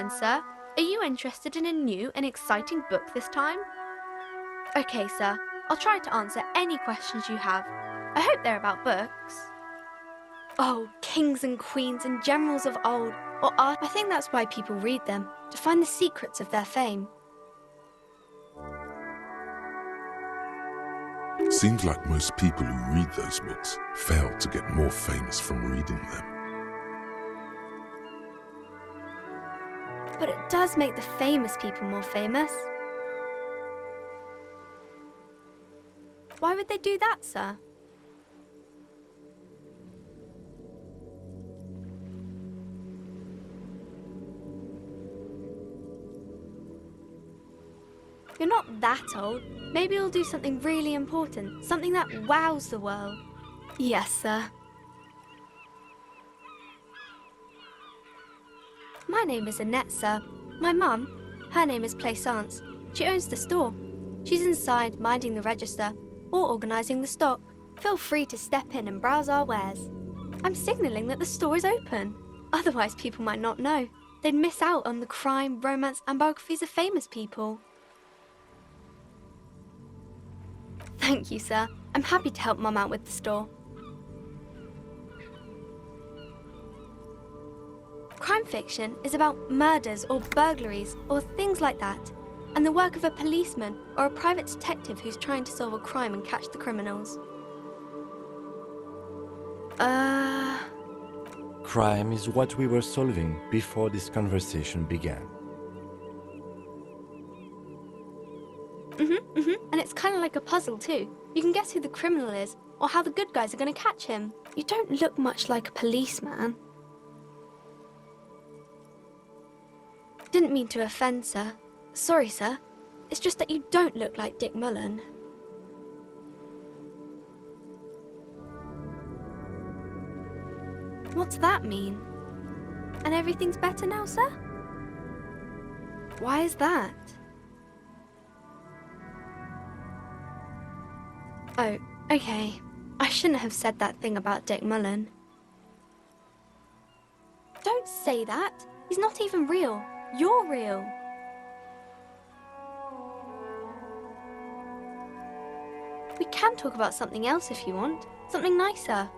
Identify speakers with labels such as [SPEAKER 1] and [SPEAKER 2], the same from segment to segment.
[SPEAKER 1] then, sir. Are you interested in a new and exciting book this time? Okay, sir. I'll try to answer any questions you have. I hope they're about books. Oh, kings and queens and generals of old, or art. I think that's why people read them, to find the secrets of their fame.
[SPEAKER 2] Seems like most people who read those books fail to get more famous from reading them.
[SPEAKER 1] But it does make the famous people more famous. Why would they do that, sir? You're not that old. Maybe you'll do something really important, something that wows the world. Yes, sir. My name is Annette, sir. My mum, her name is Plaisance. She owns the store. She's inside minding the register or organising the stock. Feel free to step in and browse our wares. I'm signalling that the store is open. Otherwise people might not know. They'd miss out on the crime, romance and biographies of famous people. Thank you, sir. I'm happy to help Mum out with the store. Crime fiction is about murders or burglaries or things like that, and the work of a policeman or a private detective who's trying to solve a crime and catch the criminals.
[SPEAKER 3] Crime is what we were solving before this conversation began.
[SPEAKER 1] And it's kind of like a puzzle too. You can guess who the criminal is or how the good guys are going to catch him. You don't look much like a policeman. Didn't mean to offend, sir. Sorry, sir. It's just that you don't look like Dick Mullen. What's that mean? And everything's better now, sir? Why is that? Oh, okay. I shouldn't have said that thing about Dick Mullen. Don't say that. He's not even real. You're real. We can talk about something else if you want. Something nicer.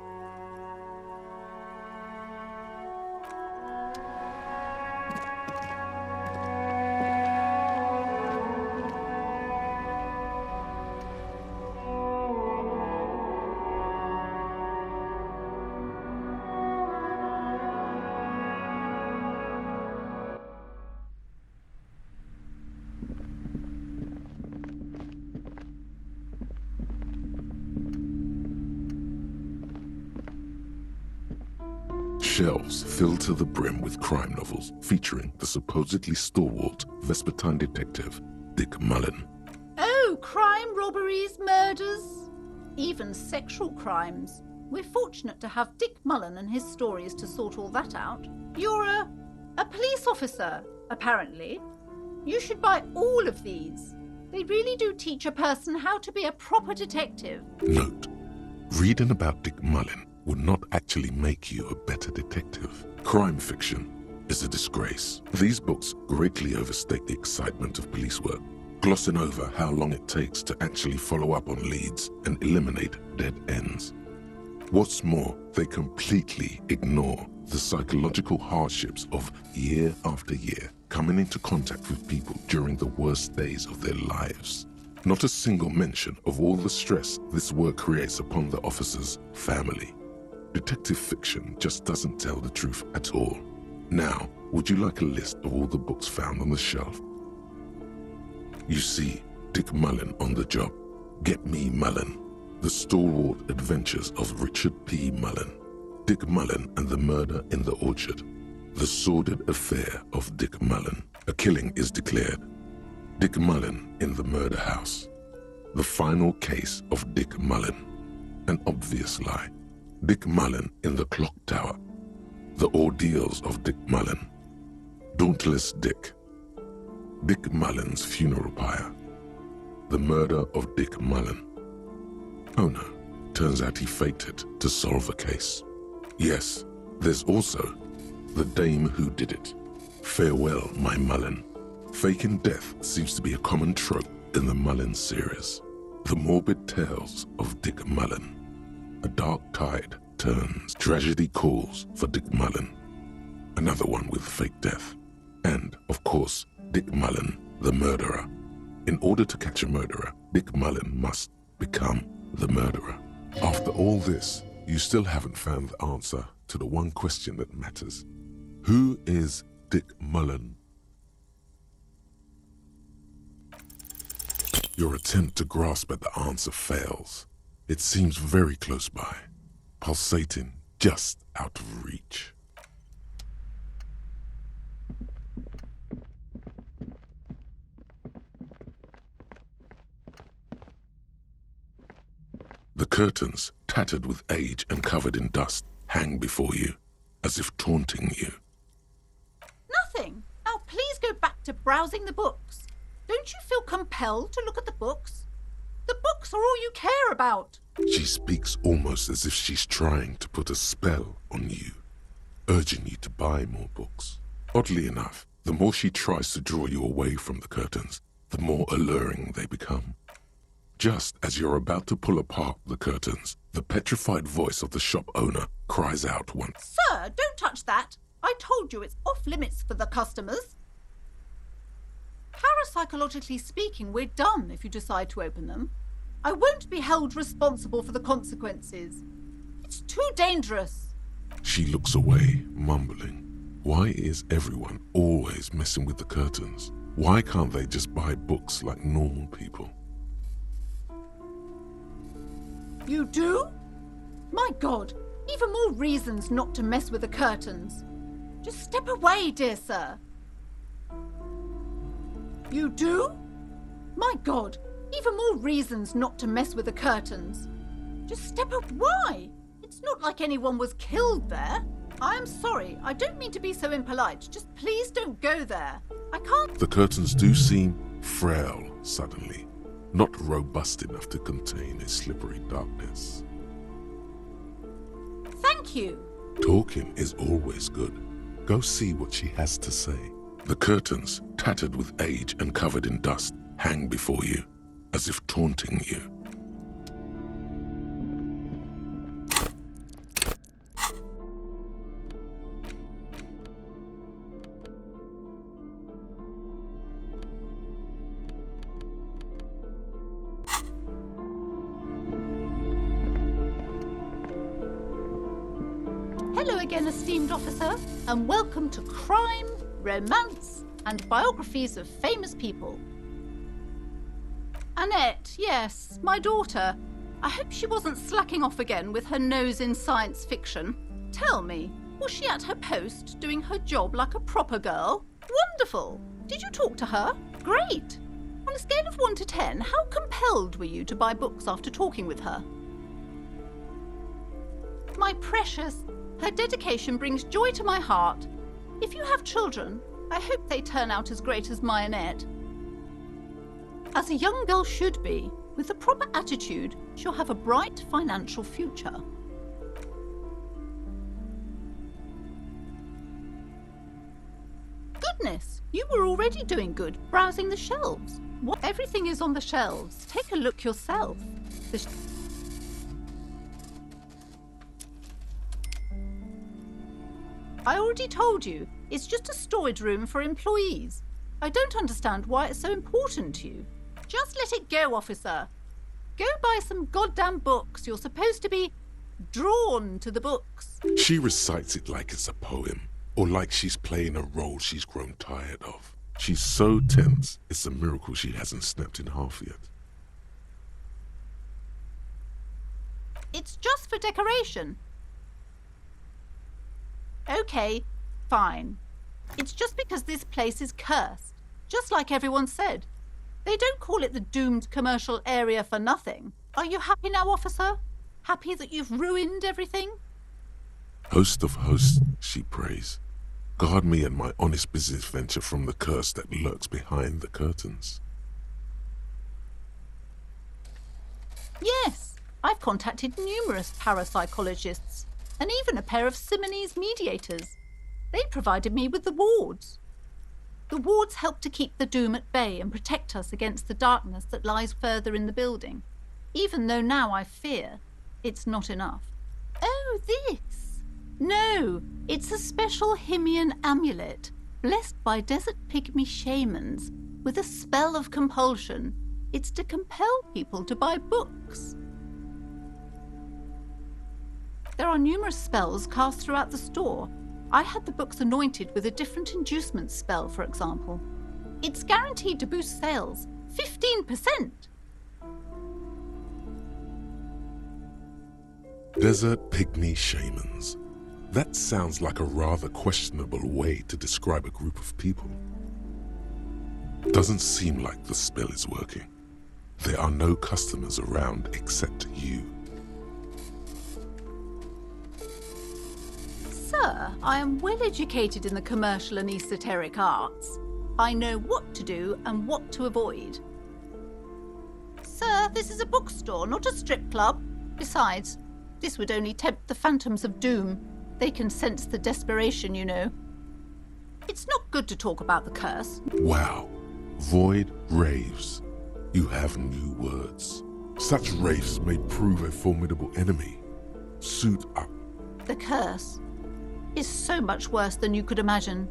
[SPEAKER 2] Shelves filled to the brim with crime novels featuring the supposedly stalwart Vespertine detective, Dick Mullen.
[SPEAKER 4] Oh, crime, robberies, murders, even sexual crimes. We're fortunate to have Dick Mullen and his stories to sort all that out. You're a police officer, apparently. You should buy all of these. They really do teach a person how to be a proper detective.
[SPEAKER 2] Note, reading about Dick Mullen would not actually make you a better detective. Crime fiction is a disgrace. These books greatly overstate the excitement of police work, glossing over how long it takes to actually follow up on leads and eliminate dead ends. What's more, they completely ignore the psychological hardships of year after year coming into contact with people during the worst days of their lives. Not a single mention of all the stress this work creates upon the officer's family. Detective fiction just doesn't tell the truth at all. Now, would you like a list of all the books found on the shelf? You see Dick Mullen on the job. Get Me Mullen. The Stalwart Adventures of Richard P. Mullen. Dick Mullen and the Murder in the Orchard. The Sordid Affair of Dick Mullen. A killing is declared. Dick Mullen in the Murder House. The Final Case of Dick Mullen. An Obvious Lie. Dick Mullen in the Clock Tower. The Ordeals of Dick Mullen. Dauntless Dick. Dick Mullen's Funeral Pyre. The Murder of Dick Mullen. Oh no, turns out he faked it to solve a case. Yes, there's also The Dame Who Did It. Farewell, my Mullen. Faking death seems to be a common trope in the Mullen series. The morbid tales of Dick Mullen. A dark tide turns, tragedy calls for Dick Mullen. Another one with fake death. And, of course, Dick Mullen, the murderer. In order to catch a murderer, Dick Mullen must become the murderer. After all this, you still haven't found the answer to the one question that matters. Who is Dick Mullen? Your attempt to grasp at the answer fails. It seems very close by, pulsating just out of reach. The curtains, tattered with age and covered in dust, hang before you, as if taunting you.
[SPEAKER 4] Nothing. Now please go back to browsing the books. Don't you feel compelled to look at the books? The books are all you care about.
[SPEAKER 2] She speaks almost as if she's trying to put a spell on you, urging you to buy more books. Oddly enough, the more she tries to draw you away from the curtains, the more alluring they become. Just as you're about to pull apart the curtains, the petrified voice of the shop owner cries out once.
[SPEAKER 4] Sir, don't touch that. I told you it's off limits for the customers. Parapsychologically speaking, we're done if you decide to open them. I won't be held responsible for the consequences. It's too dangerous.
[SPEAKER 2] She looks away, mumbling. Why is everyone always messing with the curtains? Why can't they just buy books like normal people?
[SPEAKER 4] You do? My God, even more reasons not to mess with the curtains. Just step away, dear sir. You do? My God, even more reasons not to mess with the curtains. Just step away. Why? It's not like anyone was killed there. I am sorry, I don't mean to be so impolite. Just please don't go there. I can't...
[SPEAKER 2] The curtains do seem frail suddenly, not robust enough to contain a slippery darkness.
[SPEAKER 4] Thank you.
[SPEAKER 2] Talking is always good. Go see what she has to say. The curtains, tattered with age and covered in dust, hang before you, as if taunting you.
[SPEAKER 4] Hello again, esteemed officer, and welcome to Crime, Romance, and Biographies of Famous People. Annette, yes, my daughter. I hope she wasn't slacking off again with her nose in science fiction. Tell me, was she at her post doing her job like a proper girl? Wonderful! Did you talk to her? Great! On a scale of 1 to 10, how compelled were you to buy books after talking with her? My precious, her dedication brings joy to my heart. If you have children, I hope they turn out as great as my Annette. As a young girl should be, with the proper attitude, she'll have a bright financial future. Goodness, you were already doing good, browsing the shelves. What? Everything is on the shelves. Take a look yourself. I already told you, it's just a storage room for employees. I don't understand why it's so important to you. Just let it go, officer. Go buy some goddamn books. You're supposed to be drawn to the books.
[SPEAKER 2] She recites it like it's a poem, or like she's playing a role she's grown tired of. She's so tense, it's a miracle she hasn't snapped in half yet.
[SPEAKER 4] It's just for decoration. Okay, fine. It's just because this place is cursed, just like everyone said. They don't call it the doomed commercial area for nothing. Are you happy now, officer? Happy that you've ruined everything?
[SPEAKER 2] Host of hosts, she prays. Guard me and my honest business venture from the curse that lurks behind the curtains.
[SPEAKER 4] Yes, I've contacted numerous parapsychologists and even a pair of Simonese mediators. They provided me with the wards. The wards help to keep the doom at bay and protect us against the darkness that lies further in the building, even though now I fear it's not enough. Oh, this! No, it's a special Himian amulet, blessed by desert pygmy shamans, with a spell of compulsion. It's to compel people to buy books. There are numerous spells cast throughout the store. I had the books anointed with a different inducement spell, for example. It's guaranteed to boost sales 15%.
[SPEAKER 2] Desert pygmy shamans. That sounds like a rather questionable way to describe a group of people. Doesn't seem like the spell is working. There are no customers around except you.
[SPEAKER 4] Sir, I am well educated in the commercial and esoteric arts. I know what to do and what to avoid. Sir, this is a bookstore, not a strip club. Besides, this would only tempt the phantoms of doom. They can sense the desperation, you know. It's not good to talk about the curse.
[SPEAKER 2] Wow. Void raves. You have new words. Such raves may prove a formidable enemy. Suit up.
[SPEAKER 4] The curse is so much worse than you could imagine.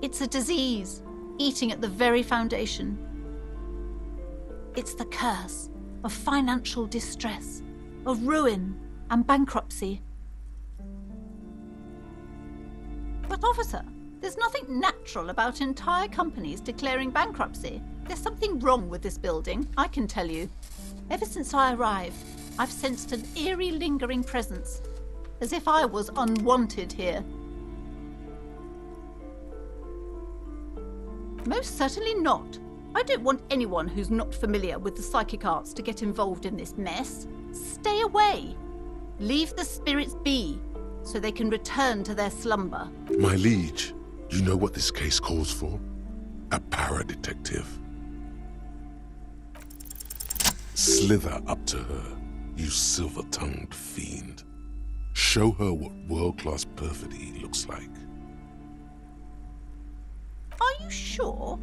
[SPEAKER 4] It's a disease, eating at the very foundation. It's the curse of financial distress, of ruin and bankruptcy. But officer, there's nothing natural about entire companies declaring bankruptcy. There's something wrong with this building, I can tell you. Ever since I arrived, I've sensed an eerie lingering presence, as if I was unwanted here. Most certainly not. I don't want anyone who's not familiar with the psychic arts to get involved in this mess. Stay away. Leave the spirits be, so they can return to their slumber.
[SPEAKER 2] My liege, you know what this case calls for? A para-detective. Slither up to her, you silver-tongued fiend. Show her what world-class perfidy looks like.
[SPEAKER 4] Are you sure?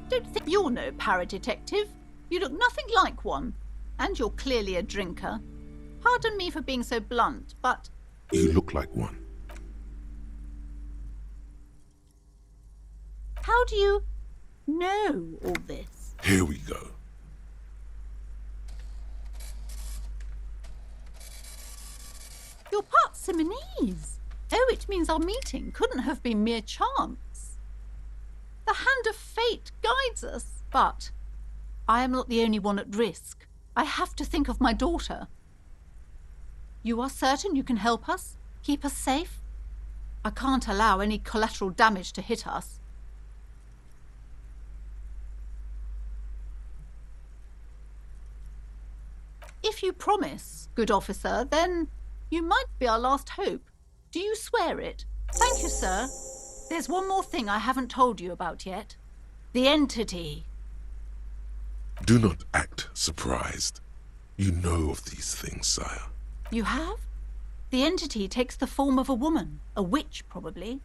[SPEAKER 4] Don't think you're no para-detective. You look nothing like one. And you're clearly a drinker. Pardon me for being so blunt, but...
[SPEAKER 2] You look like one.
[SPEAKER 4] How do you know all this?
[SPEAKER 2] Here we go.
[SPEAKER 4] You're part Simonese. Oh, it means our meeting couldn't have been mere chance. The hand of fate guides us. But I am not the only one at risk. I have to think of my daughter. You are certain you can help us? Keep us safe? I can't allow any collateral damage to hit us. If you promise, good officer, then you might be our last hope. Do you swear it? Thank you, sir. There's one more thing I haven't told you about yet. The entity.
[SPEAKER 2] Do not act surprised. You know of these things, sire.
[SPEAKER 4] You have? The entity takes the form of a woman, a witch probably.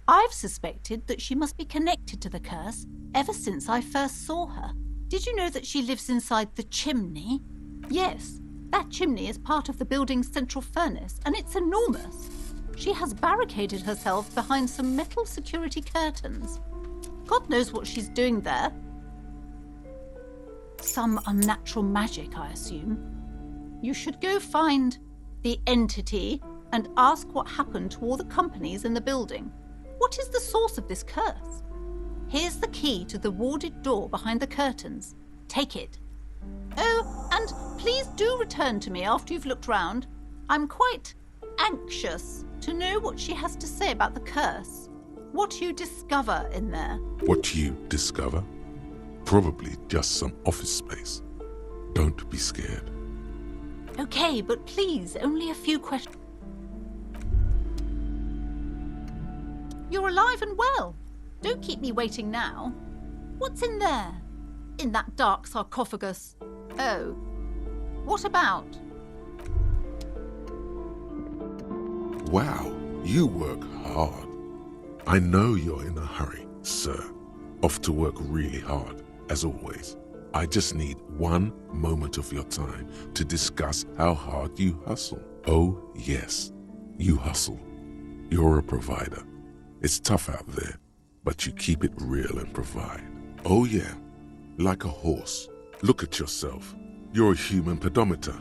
[SPEAKER 4] I've suspected that she must be connected to the curse ever since I first saw her. Did you know that she lives inside the chimney? Yes, that chimney is part of the building's central furnace, and it's enormous. She has barricaded herself behind some metal security curtains. God knows what she's doing there. Some unnatural magic, I assume. You should go find the entity and ask what happened to all the companies in the building. What is the source of this curse? Here's the key to the warded door behind the curtains. Take it. Oh, and please do return to me after you've looked round. I'm quite anxious to know what she has to say about the curse. What you discover in there.
[SPEAKER 2] What you discover? Probably just some office space. Don't be scared.
[SPEAKER 4] Okay, but please, only a few questions. You're alive and well. Don't keep me waiting now. What's in there? In that dark sarcophagus? Oh. What about?
[SPEAKER 2] Wow, you work hard. I know you're in a hurry, sir. off to work really hard, as always. I just need one moment of your time to discuss how hard you hustle. Oh, yes, you hustle. You're a provider. It's tough out there, but you keep it real and provide. Oh, yeah, like a horse. Look at yourself. You're a human pedometer.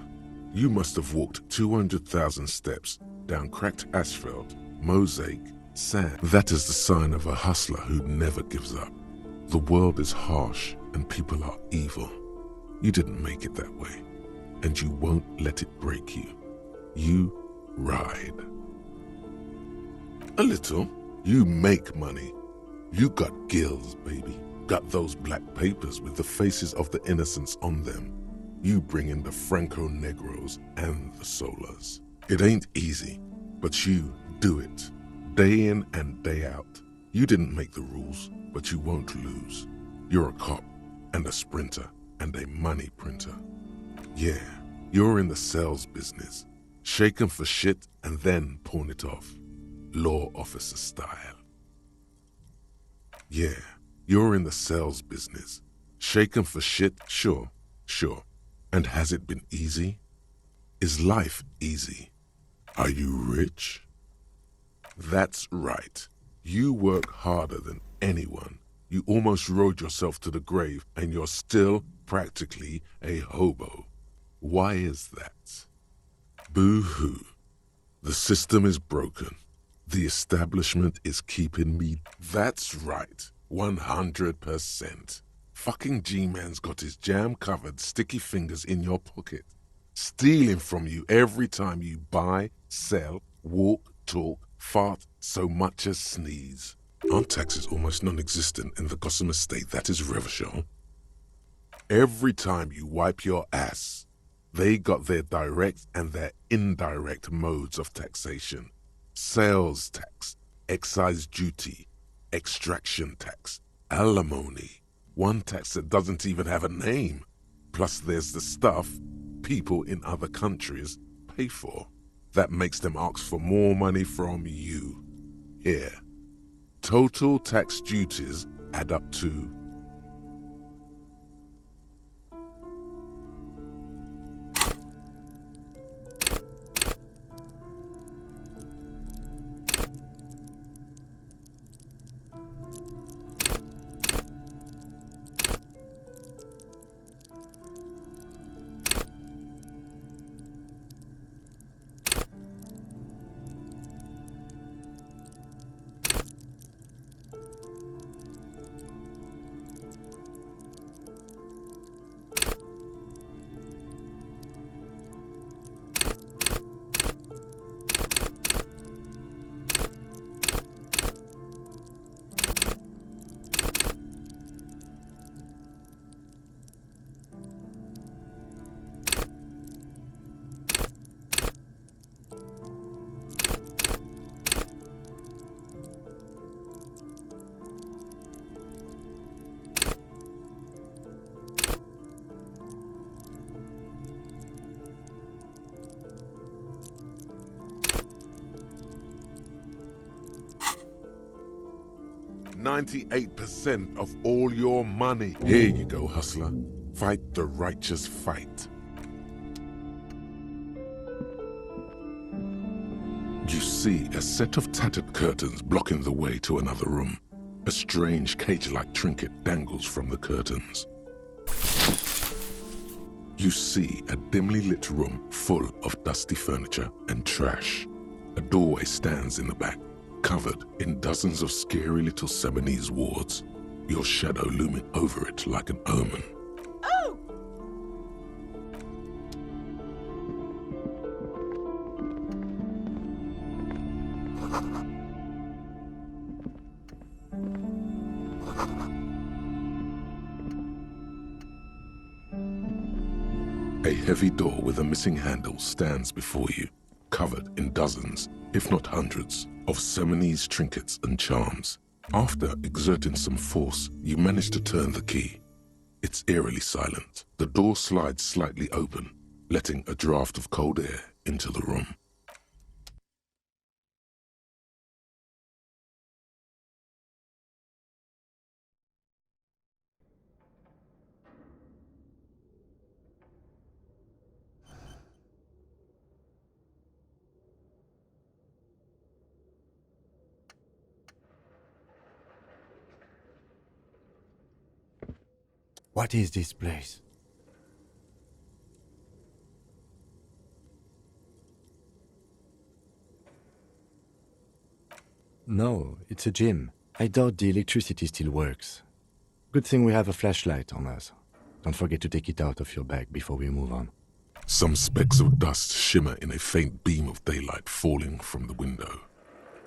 [SPEAKER 2] You must have walked 200,000 steps down cracked asphalt, mosaic, sand. That is the sign of a hustler who never gives up. The world is harsh and people are evil. You didn't make it that way, and you won't let it break you. You ride. A little. You make money. You got gills, baby. Got those black papers with the faces of the innocents on them. You bring in the Franco Negros and the Solas. It ain't easy, but you do it. Day in and day out. You didn't make the rules, but you won't lose. You're a cop and a sprinter and a money printer. Yeah, you're in the sales business. Shake 'em for shit and then pawn it off. Law officer style. Yeah, you're in the sales business. Shake 'em for shit, sure. And has it been easy? Is life easy? Are you rich? That's right. You work harder than anyone. You almost rode yourself to the grave and you're still practically a hobo. Why is that? Boo-hoo. The system is broken. The establishment is keeping me. That's right. 100%. Fucking G-Man's got his jam-covered sticky fingers in your pocket, stealing from you every time you buy, sell, walk, talk, fart, so much as sneeze. Aren't taxes almost non-existent in the Gossamer state that is Revachol? Every time you wipe your ass, they got their direct and their indirect modes of taxation. Sales tax, excise duty, extraction tax, alimony. One tax that doesn't even have a name. Plus there's the stuff people in other countries pay for. That makes them ask for more money from you. Here. Total tax duties add up to $98% of all your money. Here you go, hustler. Fight the righteous fight. You see a set of tattered curtains blocking the way to another room. A strange cage-like trinket dangles from the curtains. You see a dimly lit room full of dusty furniture and trash. A doorway stands in the back, covered in dozens of scary little Seminese wards, your shadow looming over it like an omen.
[SPEAKER 4] Oh!
[SPEAKER 2] A heavy door with a missing handle stands before you, covered in dozens, if not hundreds, of Seminese trinkets and charms. After exerting some force, you manage to turn the key. It's eerily silent. The door slides slightly open, letting a draft of cold air into the room.
[SPEAKER 3] What is this place? No, it's a gym. I doubt the electricity still works. Good thing we have a flashlight on us. Don't forget to take it out of your bag before we move on.
[SPEAKER 2] Some specks of dust shimmer in a faint beam of daylight falling from the window.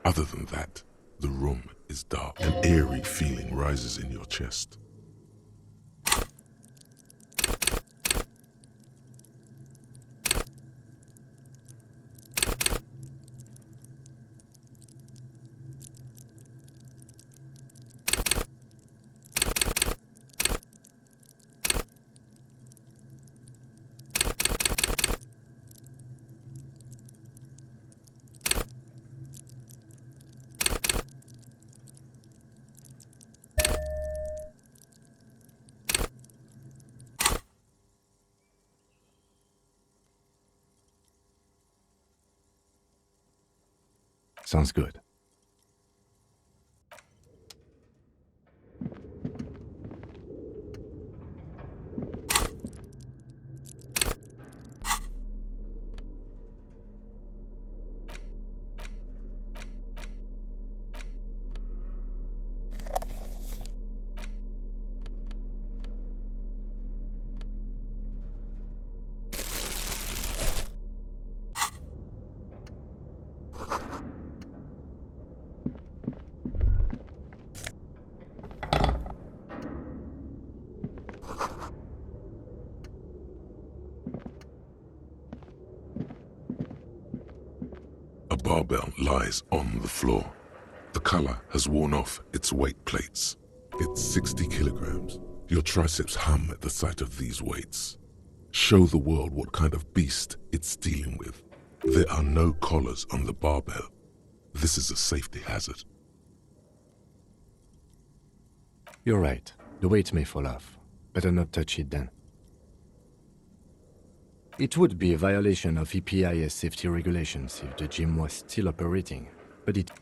[SPEAKER 2] Other than that, the room is dark. An eerie feeling rises in your chest.
[SPEAKER 3] Sounds good.
[SPEAKER 2] A barbell lies on the floor. The color has worn off its weight plates. It's 60 kilograms. Your triceps hum at the sight of these weights. Show the world what kind of beast it's dealing with. There are no collars on the barbell. This is a safety hazard.
[SPEAKER 3] You're right. The weight may fall off. Better not touch it then. It would be a violation of EPIS safety regulations if the gym was still operating, but it...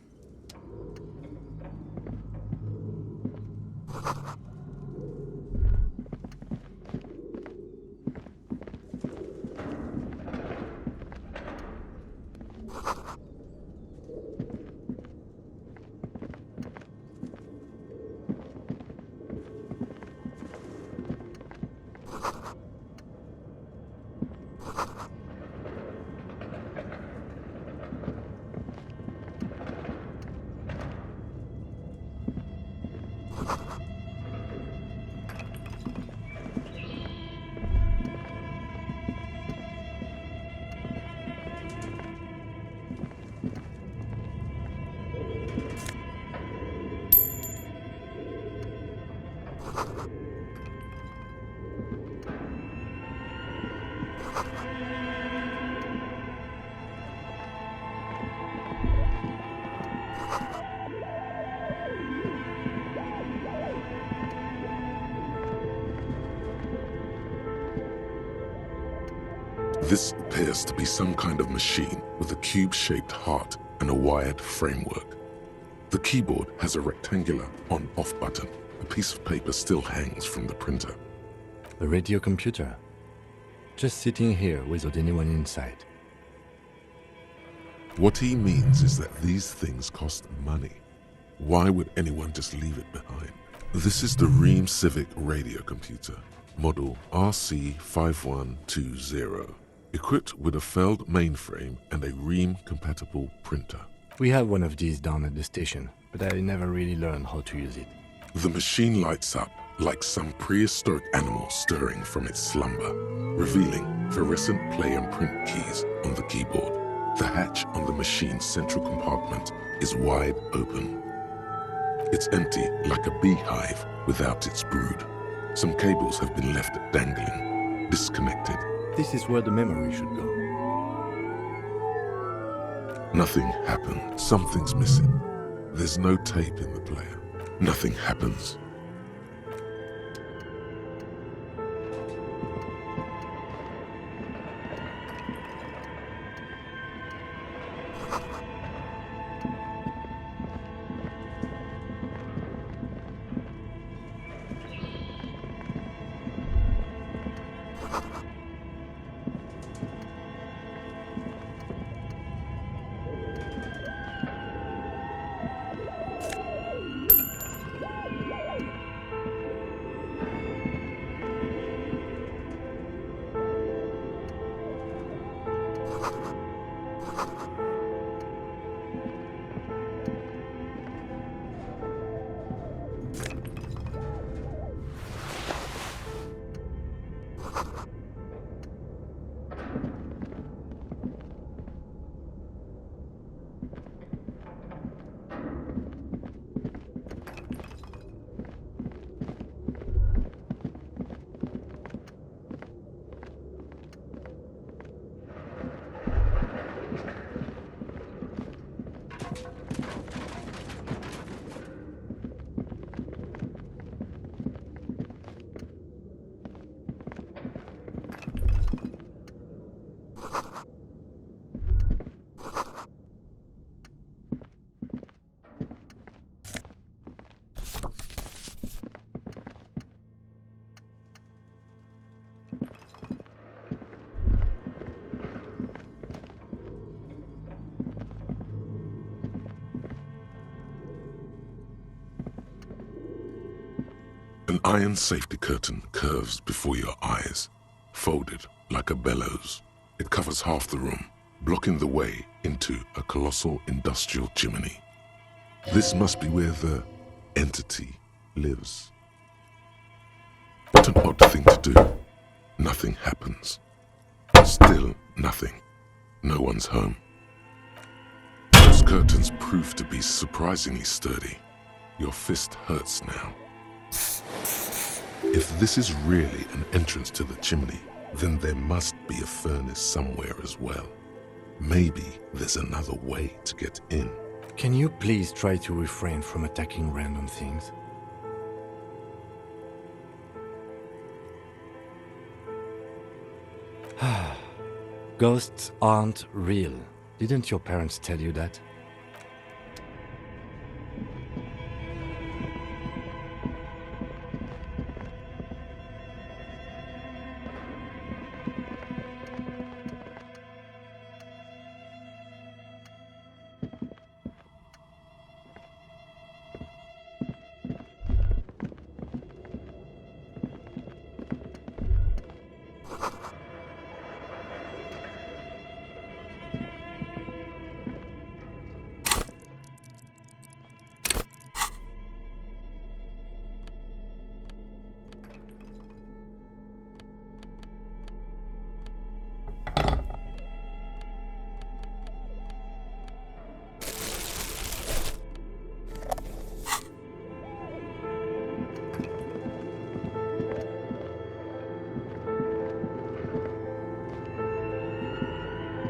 [SPEAKER 2] This appears to be some kind of machine with a cube-shaped heart and a wired framework. The keyboard has a rectangular on-off button. A piece of paper still hangs from the printer.
[SPEAKER 3] The radio computer. Just sitting here without anyone inside.
[SPEAKER 2] What he means is that these things cost money. Why would anyone just leave it behind? This is the Ream Civic radio computer, model RC5120, equipped with a Feld mainframe and a Ream-compatible printer.
[SPEAKER 3] We have one of these down at the station, but I never really learned how to use it.
[SPEAKER 2] The machine lights up like some prehistoric animal stirring from its slumber, revealing fluorescent play and print keys on the keyboard. The hatch on the machine's central compartment is wide open. It's empty like a beehive without its brood. Some cables have been left dangling, disconnected.
[SPEAKER 3] This is where the memory should go.
[SPEAKER 2] Nothing happened. Something's missing. There's no tape in the player. Nothing happens. An iron safety curtain curves before your eyes, folded like a bellows. It covers half the room, blocking the way into a colossal industrial chimney. This must be where the entity lives. What an odd thing to do. Nothing happens. Still nothing. No one's home. Those curtains prove to be surprisingly sturdy. Your fist hurts now. If this is really an entrance to the chimney, then there must be a furnace somewhere as well. Maybe there's another way to get in.
[SPEAKER 3] Can you please try to refrain from attacking random things? Ghosts aren't real. Didn't your parents tell you that?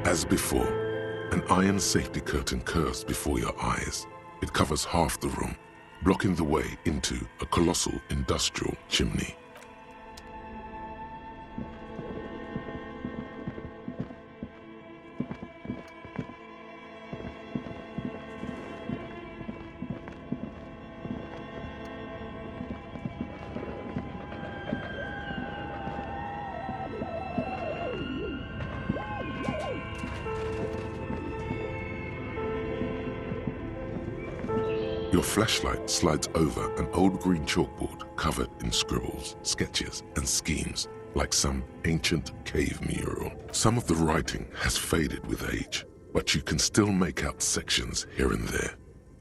[SPEAKER 2] As before, an iron safety curtain curves before your eyes. It covers half the room, blocking the way into a colossal industrial chimney. Your flashlight slides over an old green chalkboard covered in scribbles, sketches, and schemes, like some ancient cave mural. Some of the writing has faded with age, but you can still make out sections here and there.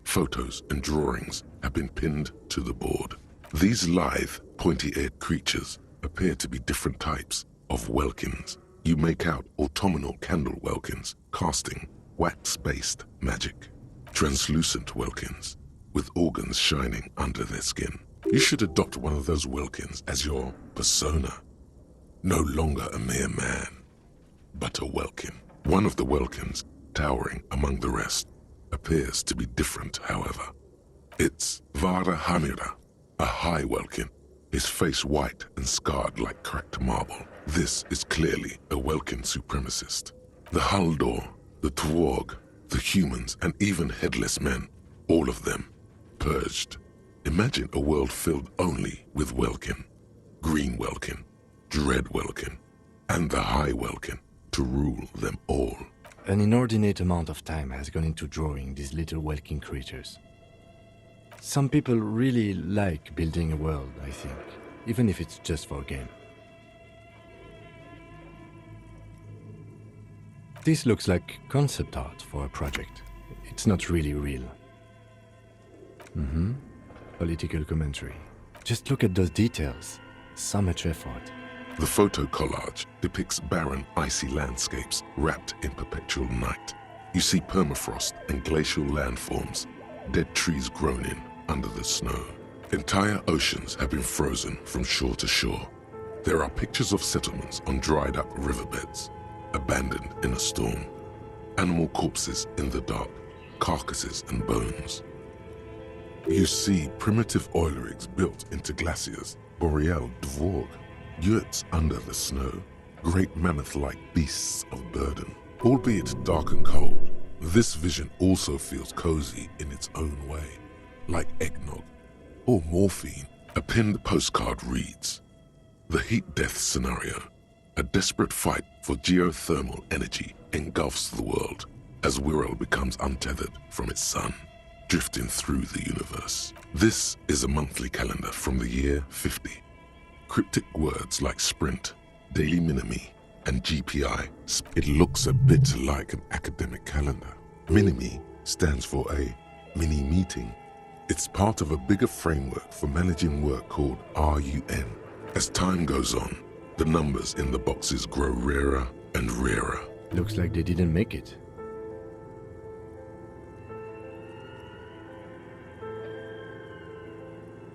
[SPEAKER 2] Photos and drawings have been pinned to the board. These lithe, pointy-eared creatures appear to be different types of welkins. You make out autumnal candle welkins, casting wax-based magic. Translucent welkins, with organs shining under their skin. You should adopt one of those welkins as your persona. No longer a mere man, but a welkin. One of the welkins, towering among the rest, appears to be different, however. It's Vara Hamira, a high welkin, his face white and scarred like cracked marble. This is clearly a welkin supremacist. The Haldor, the Tworg, the humans, and even headless men, all of them purged. Imagine a world filled only with welkin. Green welkin, dread welkin, and the High Welkin to rule them all.
[SPEAKER 3] An inordinate amount of time has gone into drawing these little welking creatures. Some people really like building a world, I think, even if it's just for a game. This looks like concept art for a project. It's not really real. Political commentary. Just look at those details. So much effort.
[SPEAKER 2] The photo collage depicts barren, icy landscapes wrapped in perpetual night. You see permafrost and glacial landforms, dead trees grown in under the snow. Entire oceans have been frozen from shore to shore. There are pictures of settlements on dried up riverbeds, abandoned in a storm. Animal corpses in the dark, carcasses and bones. You see primitive oil rigs built into glaciers, boreal dvorg, yurts under the snow, great mammoth-like beasts of burden. Albeit dark and cold, this vision also feels cozy in its own way, like eggnog or morphine. A pinned postcard reads, "The heat death scenario. A desperate fight for geothermal energy engulfs the world as Wirral becomes untethered from its sun, drifting through the universe." This is a monthly calendar from the year 50. Cryptic words like sprint, daily minimi, and GPI. It looks a bit like an academic calendar. Minimi stands for a mini meeting. It's part of a bigger framework for managing work called RUN. As time goes on, the numbers in the boxes grow rarer and rarer.
[SPEAKER 3] Looks like they didn't make it.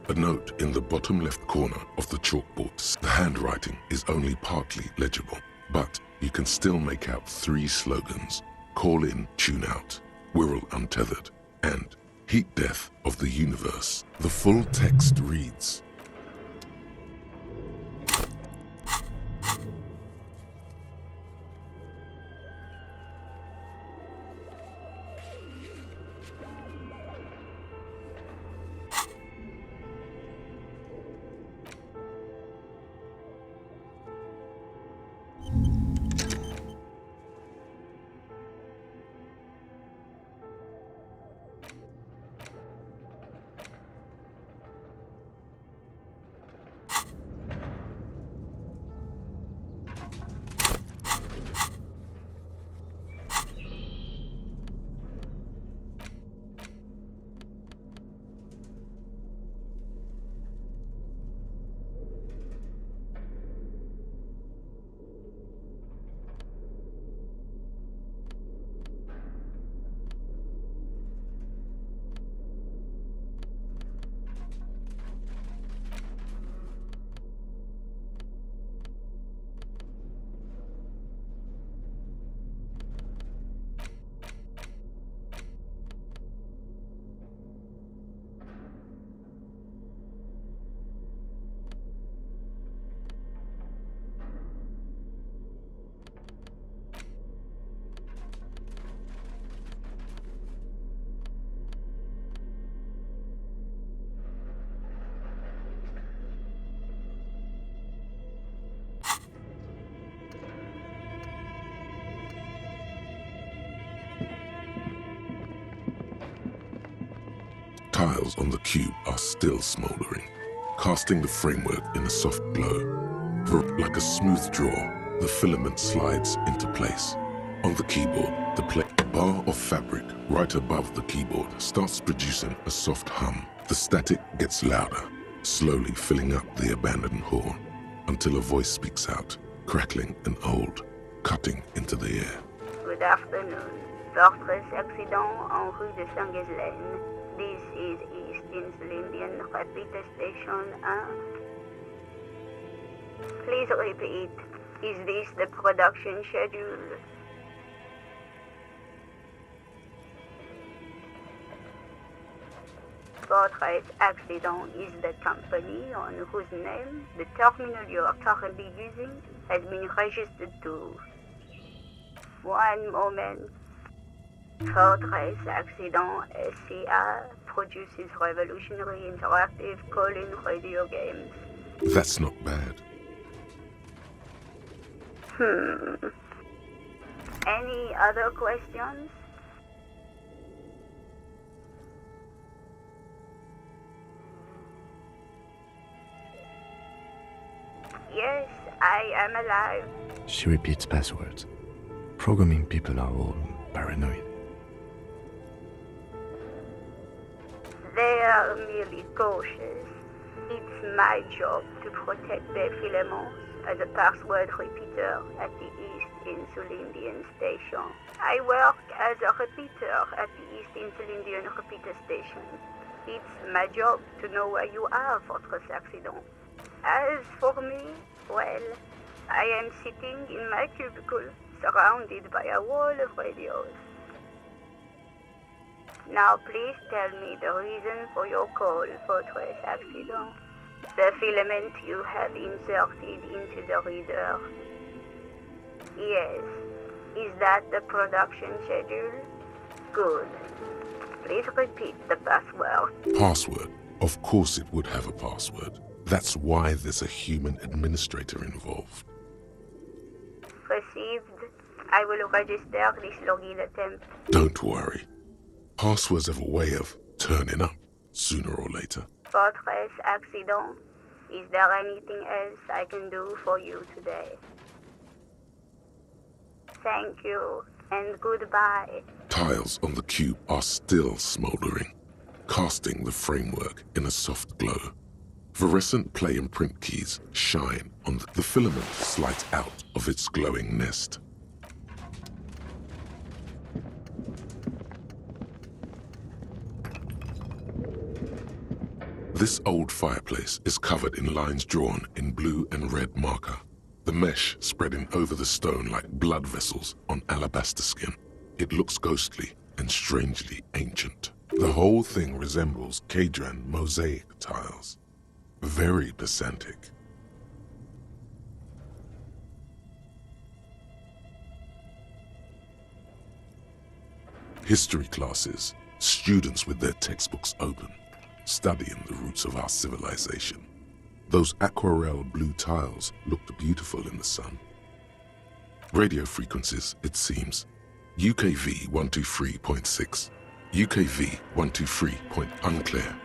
[SPEAKER 2] A note in the bottom left corner of the chalkboard. The handwriting is only partly legible, but you can still make out 3 slogans: Call in, Tune out, Wirral Untethered, and Heat Death of the Universe. The full text reads, tiles on the cube are still smoldering, casting the framework in a soft glow. Like a smooth draw, the filament slides into place. On the keyboard, the bar of fabric right above the keyboard starts producing a soft hum. The static gets louder, slowly filling up the abandoned hall, until a voice speaks out, crackling and old, cutting into the air.
[SPEAKER 5] Good afternoon. Fortress accident en rue de Saint-Ghislaine. This is East Insulindian Repeater Station 1. Please repeat. Is this the production schedule? Fortress Accident is the company on whose name the terminal you are currently using has been registered to. One moment. Fortress Accident SCA produces revolutionary interactive call-in radio games.
[SPEAKER 2] That's not bad.
[SPEAKER 5] Any other questions? Yes, I am alive.
[SPEAKER 3] She repeats passwords. Programming people are all paranoid.
[SPEAKER 5] They are merely cautious. It's my job to protect their filaments as a password repeater at the East Insulindian Station. I work as a repeater at the East Insulindian Repeater Station. It's my job to know where you are, Fortress Accident. As for me, well, I am sitting in my cubicle, surrounded by a wall of radios. Now please tell me the reason for your call, Fortress Accident. The filament you have inserted into the reader. Yes. Is that the production schedule? Good. Please repeat the password.
[SPEAKER 2] Password? Of course it would have a password. That's why there's a human administrator involved.
[SPEAKER 5] Received. I will register this login attempt.
[SPEAKER 2] Don't worry. Passwords have a way of turning up sooner or later.
[SPEAKER 5] Fortress Accident. Is there anything else I can do for you today? Thank you, and goodbye.
[SPEAKER 2] Tiles on the cube are still smoldering, casting the framework in a soft glow. Fluorescent play and print keys shine on the filament slides out of its glowing nest. This old fireplace is covered in lines drawn in blue and red marker, the mesh spreading over the stone like blood vessels on alabaster skin. It looks ghostly and strangely ancient. The whole thing resembles Kadran mosaic tiles. Very pesantic. History classes, students with their textbooks open, studying the roots of our civilization. Those aquarelle blue tiles looked beautiful in the sun. Radio frequencies, it seems. UKV 123.6, UKV 123. Unclear.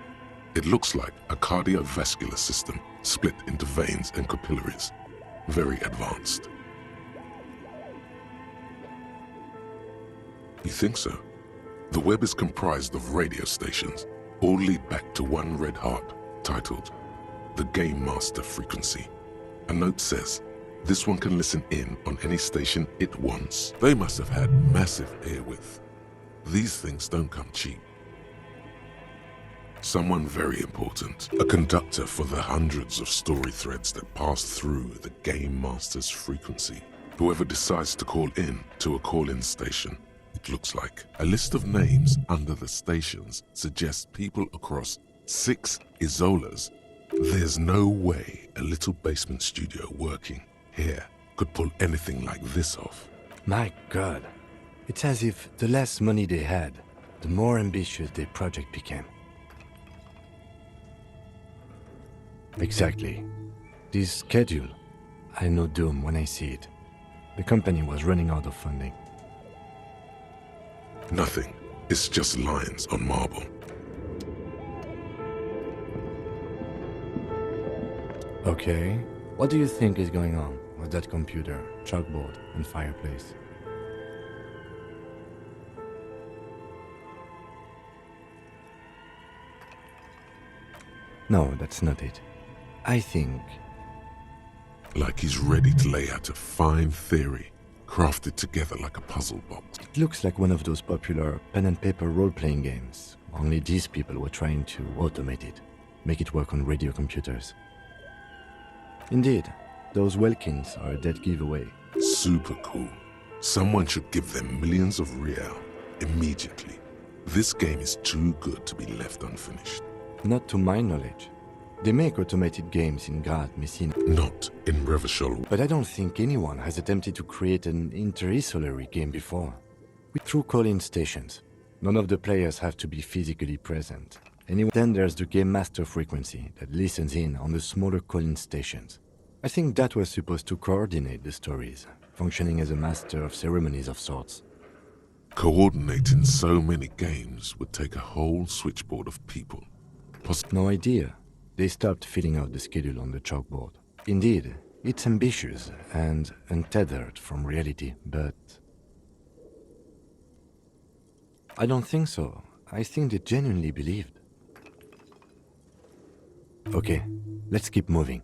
[SPEAKER 2] It looks like a cardiovascular system split into veins and capillaries. Very advanced. You think so? The web is comprised of radio stations, all lead back to one red heart, titled the Game Master Frequency. A note says, this one can listen in on any station it wants. They must have had massive airwidth. These things don't come cheap. Someone very important, a conductor for the hundreds of story threads that pass through the Game Master's frequency. Whoever decides to call in to a call-in station, it looks like. A list of names under the stations suggests people across 6 Isolas. There's no way a little basement studio working here could pull anything like this off.
[SPEAKER 3] My God. It's as if the less money they had, the more ambitious their project became. Exactly. This schedule, I know doom when I see it. The company was running out of funding.
[SPEAKER 2] Nothing. It's just lines on marble.
[SPEAKER 3] Okay. What do you think is going on with that computer, chalkboard, and fireplace? No, that's not it. I think...
[SPEAKER 2] Like he's ready to lay out a fine theory, crafted together like a puzzle box.
[SPEAKER 3] It looks like one of those popular pen and paper role-playing games. Only these people were trying to automate it, make it work on radio computers. Indeed, those Welkins are a dead giveaway.
[SPEAKER 2] Super cool. Someone should give them millions of real immediately. This game is too good to be left unfinished.
[SPEAKER 3] Not to my knowledge. They make automated games in Grad, Messina.
[SPEAKER 2] Not in Revachol.
[SPEAKER 3] But I don't think anyone has attempted to create an inter-isolary game before. Through call-in stations. None of the players have to be physically present. Anyway, then there's the Game Master frequency that listens in on the smaller call-in stations. I think that was supposed to coordinate the stories. functioning as a master of ceremonies of sorts.
[SPEAKER 2] Coordinating so many games would take a whole switchboard of people.
[SPEAKER 3] No idea. They stopped filling out the schedule on the chalkboard. Indeed, it's ambitious and untethered from reality, but... I don't think so. I think they genuinely believed. Okay, let's keep moving.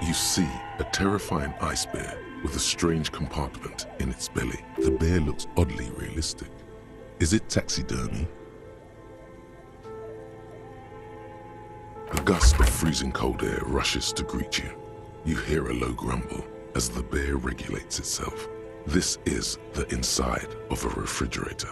[SPEAKER 2] You see a terrifying ice bear with a strange compartment in its belly. The bear looks oddly realistic. Is it taxidermy? A gust of freezing cold air rushes to greet you. You hear a low grumble as the bear regulates itself. This is the inside of a refrigerator.